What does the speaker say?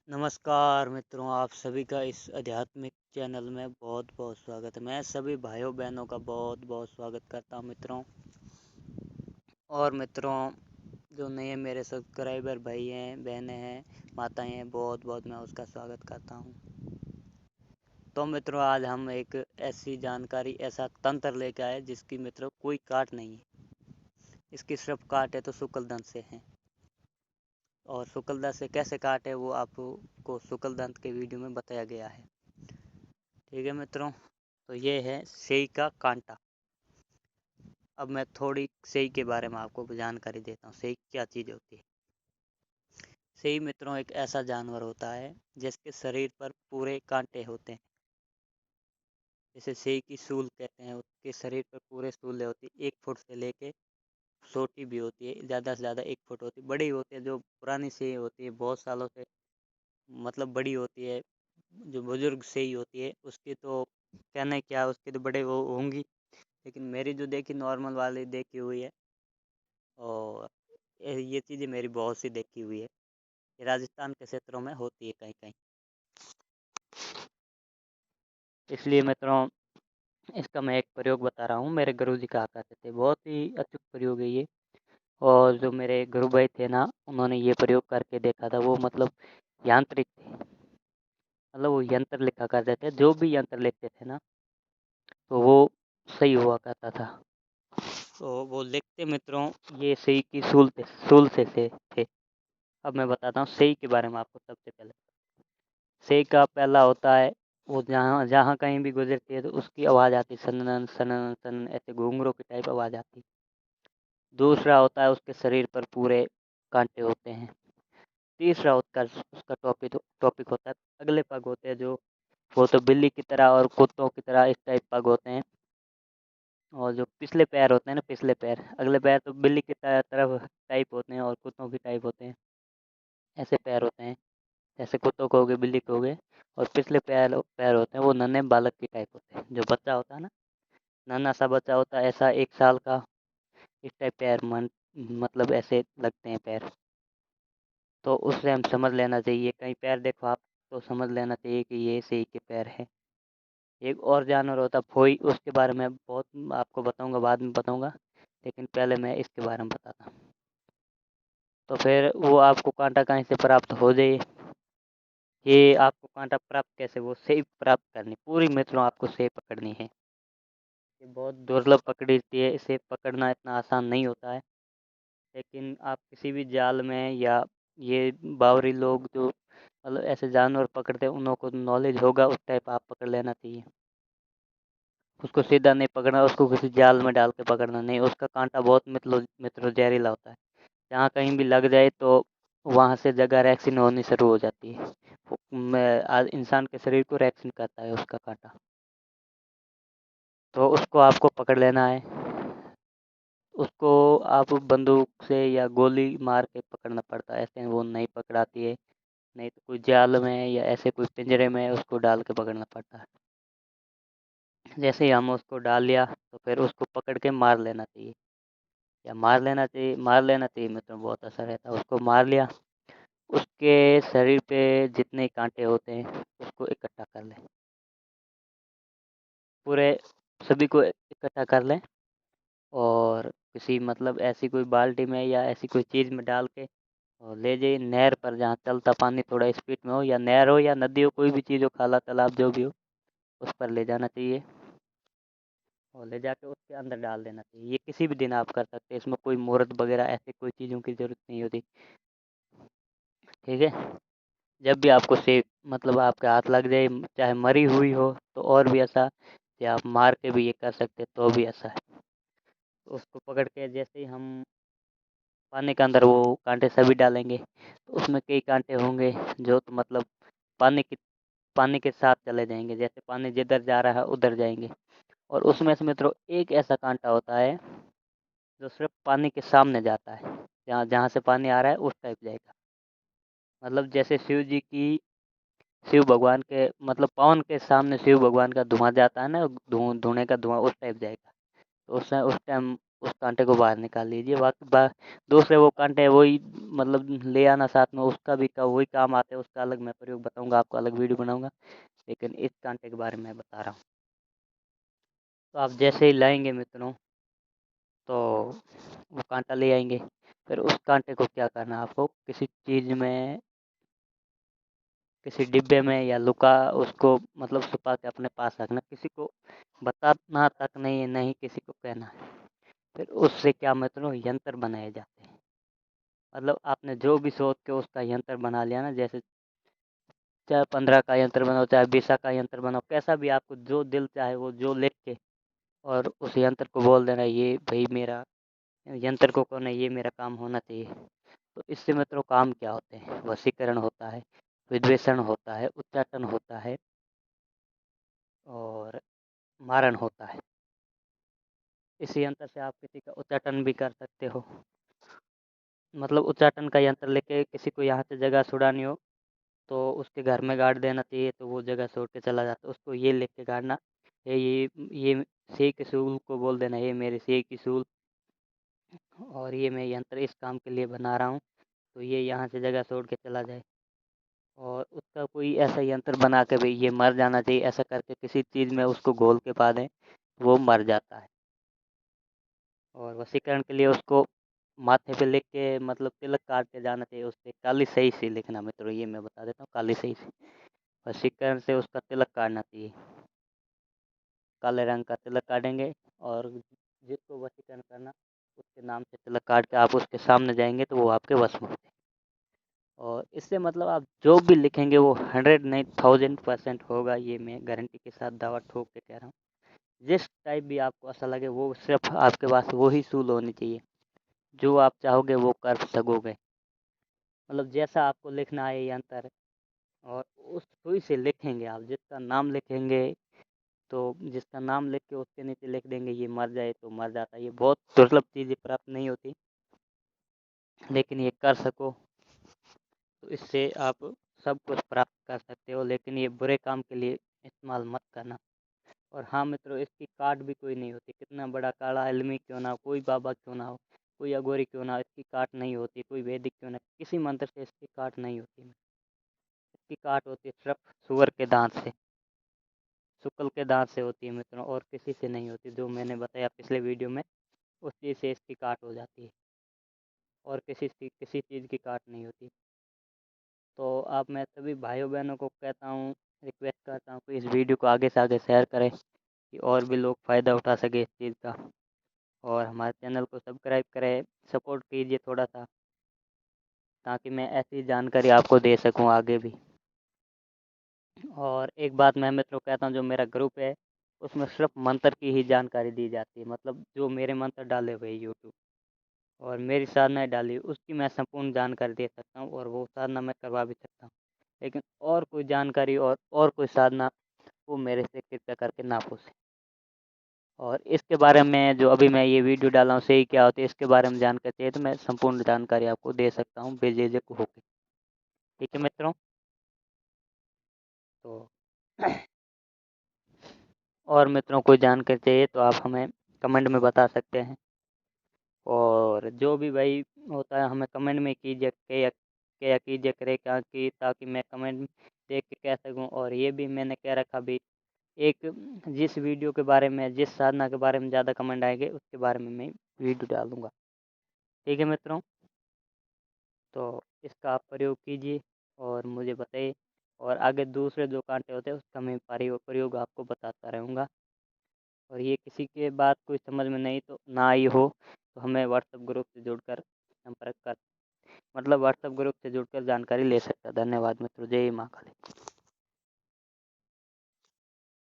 नमस्कार मित्रों, आप सभी का इस आध्यात्मिक चैनल में बहुत बहुत स्वागत है। मैं सभी भाइयों बहनों का बहुत बहुत स्वागत करता हूं मित्रों। और मित्रों, जो नए मेरे सब्सक्राइबर भाई हैं, बहनें हैं, माताएं हैं, बहुत बहुत मैं उसका स्वागत करता हूं। तो मित्रों, आज हम एक ऐसी जानकारी, ऐसा तंत्र लेकर आए जिसकी मित्रों कोई काट नहीं है। इसकी सिर्फ काट है तो शुक्ल दंत से है। और शुक्ल दंत से कैसे काट है वो आपको शुक्ल दंत के वीडियो में बताया गया है। ठीक है मित्रों, तो ये है सेई का कांटा। अब मैं थोड़ी सेई के बारे में आपको जानकारी देता हूँ। सेई क्या चीज़ होती है। सेई मित्रों एक ऐसा जानवर होता है जिसके शरीर पर पूरे कांटे होते हैं। जैसे सेई की सूल कहते हैं, उसके शरीर पर पूरे सूले होती है। 1 फुट से लेके छोटी भी होती है, ज़्यादा से ज़्यादा 1 फुट होती है। बड़ी होती है, जो पुरानी सेई होती है, बहुत सालों से मतलब बड़ी होती है, जो बुजुर्ग सेई होती है, उसकी तो कहना ही क्या, उसके तो बड़े वो होंगी। लेकिन मेरी जो देखी नॉर्मल वाली देखी हुई है, और ये चीज़ें मेरी बहुत सी देखी हुई है। ये राजस्थान के क्षेत्रों में होती है कहीं कहीं। इसलिए मित्रों, इसका मैं एक प्रयोग बता रहा हूँ। मेरे गुरुजी कहा करते थे, बहुत ही अचूक प्रयोग है ये। और जो मेरे गुरु भाई थे ना, उन्होंने ये प्रयोग करके देखा था। वो मतलब यांत्रिक थे, मतलब वो यंत्र लिखा करते थे। जो भी यंत्र लिखते थे ना, तो वो सही हुआ करता था। तो वो लिखते मित्रों, ये सही की सूल से थे। अब मैं बताता हूँ सही के बारे में आपको। सबसे पहले से का पहला होता है, वो जहाँ जहाँ कहीं भी गुजरती है तो उसकी आवाज़ आती है, सनन सनन सनन, ऐसे घुंघरों की टाइप आवाज़ आती है। दूसरा होता है, उसके शरीर पर पूरे कांटे होते हैं। तीसरा उसका टॉपिक होता है, अगले पग होते हैं जो, वो तो बिल्ली की तरह और कुत्तों की तरह इस टाइप पग होते हैं। और जो पिछले पैर होते हैं ना, पिछले पैर, अगले पैर तो बिल्ली की तरफ टाइप होते हैं और कुत्तों की टाइप होते हैं। ऐसे पैर होते हैं, जैसे कुत्तों को हो गए, बिल्ली को हो गए। और पिछले पैर पैर होते हैं, वो नन्हे बालक की टाइप होते हैं। जो बच्चा होता है ना, नन्हा सा बच्चा होता है, ऐसा 1 साल का, इस टाइप पैर मतलब ऐसे लगते हैं पैर। तो उससे हम समझ लेना चाहिए, कहीं पैर देखो आप तो समझ लेना चाहिए कि ये सही के पैर है। एक और जानवर होता है फोई, उसके बारे में बहुत आपको बताऊंगा, बाद में बताऊंगा। लेकिन पहले मैं इसके बारे में बताता हूँ। तो फिर वो आपको कांटा कहीं से प्राप्त हो जाए। ये आपको कांटा प्राप्त कैसे, वो सेब प्राप्त करनी पूरी मित्रों, आपको सेब पकड़नी है। ये बहुत दुर्लभ पकड़ी जाती है, इसे पकड़ना इतना आसान नहीं होता है। लेकिन आप किसी भी जाल में, या ये बावरी लोग जो मतलब ऐसे जानवर पकड़ते हैं, उनको नॉलेज होगा, उस टाइप आप पकड़ लेना चाहिए। उसको सीधा नहीं पकड़ना, उसको किसी जाल में डाल के पकड़ना नहीं। उसका कांटा बहुत मित्रों जहरीला होता है। जहाँ कहीं भी लग जाए तो वहाँ से जगह रिएक्शन होनी शुरू हो जाती है। आज इंसान के शरीर को रिएक्शन करता है उसका कांटा। तो उसको आपको पकड़ लेना है। उसको आप बंदूक से या गोली मार के पकड़ना पड़ता है, ऐसे वो नहीं पकड़ाती है। नहीं तो कोई जाल में या ऐसे कोई पिंजरे में उसको डाल के पकड़ना पड़ता है। जैसे ही हम उसको डाल लिया, तो फिर उसको पकड़ के मार लेना चाहिए, या मार लेना चाहिए मित्रों, बहुत असर रहता है। उसको मार लिया, उसके शरीर पे जितने कांटे होते हैं उसको इकट्ठा कर लें, पूरे सभी को इकट्ठा कर लें। और किसी मतलब ऐसी कोई बाल्टी में या ऐसी कोई चीज़ में डाल के और ले जाइए नहर पर, जहाँ चलता पानी थोड़ा स्पीड में हो, या नहर हो या नदी हो, कोई भी चीज़ हो, खाला तालाब जो भी हो, उस पर ले जाना चाहिए। और ले जाके उसके अंदर डाल देना चाहिए। ये किसी भी दिन आप कर सकते हैं, इसमें कोई मुहूर्त वगैरह ऐसे कोई चीज़ों की ज़रूरत नहीं होती। ठीक है। जब भी आपको सेब मतलब आपके हाथ लग जाए, चाहे मरी हुई हो तो और भी ऐसा, या आप मार के भी ये कर सकते तो भी ऐसा है। तो उसको पकड़ के जैसे ही हम पानी के अंदर वो कांटे सभी डालेंगे, तो उसमें कई कांटे होंगे जो तो मतलब पानी की पानी के साथ चले जाएंगे। जैसे पानी जिधर जा रहा है उधर जाएंगे। और उसमें से मित्रों एक ऐसा कांटा होता है जो सिर्फ पानी के सामने जाता है, जहाँ जहाँ से पानी आ रहा है उस टाइप जाएगा। मतलब जैसे शिव भगवान के मतलब पवन के सामने शिव भगवान का धुआं जाता है ना, धुएं का धुआं, उस टाइप जाएगा। तो उस टाइम उस कांटे को बाहर निकाल लीजिए। बाकी दूसरे वो कांटे वही मतलब ले आना साथ में, उसका भी वही काम आते हैं, उसका अलग मैं प्रयोग बताऊंगा आपको, अलग वीडियो बनाऊंगा। लेकिन इस कांटे के बारे में मैं बता रहा हूँ। तो आप जैसे ही लाएंगे मित्रों, तो वो कांटा ले आएंगे। फिर उस कांटे को क्या करना है आपको, किसी चीज़ में, किसी डिब्बे में या लुका उसको मतलब छुपा के अपने पास रखना, किसी को बताना तक नहीं, नहीं किसी को कहना है। फिर उससे क्या मित्रों यंत्र बनाए जाते हैं। मतलब आपने जो भी सोच के उसका यंत्र बना लिया ना, जैसे चाहे 15 का यंत्र बनाओ, चाहे 20 का यंत्र बनाओ, कैसा भी आपको जो दिल चाहे वो जो लिख के और उस यंत्र को बोल देना, ये भाई मेरा यंत्र को कहना ये मेरा काम होना चाहिए। तो इससे मित्रों काम क्या होते हैं, वशीकरण होता है, विद्वेषण होता है, उच्चाटन होता है और मारण होता है। इस यंत्र से आप किसी का उच्चाटन भी कर सकते हो। मतलब उच्चाटन का यंत्र लेके किसी को यहाँ से जगह छुड़ानी हो तो उसके घर में गाड़ देना चाहिए, तो वो जगह छोड़ के चला जाता है। उसको ये लिख के गाड़ना, ये शेख सूल को बोल देना, ये मेरे शेख सूल और ये मैं यंत्र इस काम के लिए बना रहा हूँ, तो ये यहाँ से जगह छोड़ के चला जाए। और उसका कोई ऐसा यंत्र बना के भाई ये मर जाना चाहिए, ऐसा करके किसी चीज़ में उसको घोल के पा दें, वो मर जाता है। और वशीकरण के लिए उसको माथे पे लिख के मतलब तिलक काट के जाना चाहिए, उससे काली सही से लिखना मित्रों, ये मैं बता देता हूँ, काली सही से वशीकरण से उसका तिलक काटना चाहिए। काले रंग का तिलक काटेंगे और जिसको वशीकरण करना उसके नाम से तिलक काट के आप उसके सामने जाएंगे तो वो आपके वश में होते हैं। और इससे मतलब आप जो भी लिखेंगे वो 100 नहीं 1000% होगा, ये मैं गारंटी के साथ दावा ठोक के कह रहा हूँ। जिस टाइप भी आपको अच्छा लगे वो सिर्फ आपके पास वही सूल होनी चाहिए, जो आप चाहोगे वो कर सकोगे। मतलब जैसा आपको लिखना है यंत्र, और उस सुई से लिखेंगे आप, जिसका नाम लिखेंगे तो जिसका नाम लिख के उसके नीचे लिख देंगे ये मर जाए तो मर जाता है। ये बहुत दुर्लभ चीज़ें प्राप्त नहीं होती, लेकिन ये कर सको तो इससे आप सब कुछ प्राप्त कर सकते हो। लेकिन ये बुरे काम के लिए इस्तेमाल मत करना। और हाँ मित्रों, इसकी काट भी कोई नहीं होती, कितना बड़ा काला आलमी क्यों ना हो, कोई बाबा क्यों ना हो, कोई अघोरी क्यों ना हो, इसकी काट नहीं होती। कोई वैदिक क्यों ना, किसी मंत्र से इसकी काट नहीं होती। इसकी काट होती है सिर्फ सुअर के दांत से, शुक्ल के दांत से होती है मित्रों, और किसी से नहीं होती। जो मैंने बताया पिछले वीडियो में, उस चीज़ से इसकी काट हो जाती है और किसी चीज़ की काट नहीं होती। तो आप मैं सभी भाइयों बहनों को कहता हूँ, रिक्वेस्ट करता हूँ कि इस वीडियो को आगे से आगे शेयर करें कि और भी लोग फ़ायदा उठा सके इस चीज़ का। और हमारे चैनल को सब्सक्राइब करें, सपोर्ट कीजिए थोड़ा सा, ताकि मैं ऐसी जानकारी आपको दे सकूँ आगे भी। और एक बात मैं मित्रों कहता हूँ, जो मेरा ग्रुप है उसमें सिर्फ मंत्र की ही जानकारी दी जाती है। मतलब जो मेरे मंत्र डाले हुए यूट्यूब और मेरी साधनाएँ डाली उसकी मैं संपूर्ण जानकारी दे सकता हूँ, और वो साधना मैं करवा भी सकता हूँ। लेकिन और कोई जानकारी और कोई साधना वो मेरे से कृपया करके ना पूछें। और इसके बारे में जो अभी मैं ये वीडियो डाला हूँ सही क्या होती है, इसके बारे में जानकारी चाहिए तो मैं संपूर्ण जानकारी आपको दे सकता हूँ बेझिझक होके। ठीक है मित्रों? तो और मित्रों कोई जानकारी चाहिए तो आप हमें कमेंट में बता सकते हैं। और जो भी भाई होता है हमें कमेंट में कीजिए, क्या कीजिए करे क्या कि, ताकि मैं कमेंट देख के कह सकूँ। और ये भी मैंने कह रखा भी, एक जिस वीडियो के बारे में, जिस साधना के बारे में ज़्यादा कमेंट आएंगे उसके बारे में मैं वीडियो डाल दूँगा। ठीक है मित्रों? तो इसका आप प्रयोग कीजिए और मुझे बताइए। और आगे दूसरे जो कांटे होते हैं उसका मैं प्रयोग आपको बताता रहूँगा। और ये किसी के बात कोई समझ में नहीं तो ना आई हो तो हमें व्हाट्सएप ग्रुप से जुड़कर संपर्क कर, मतलब व्हाट्सएप ग्रुप से जुड़कर जानकारी ले सकता है। धन्यवाद मित्रों, जय माँ काली।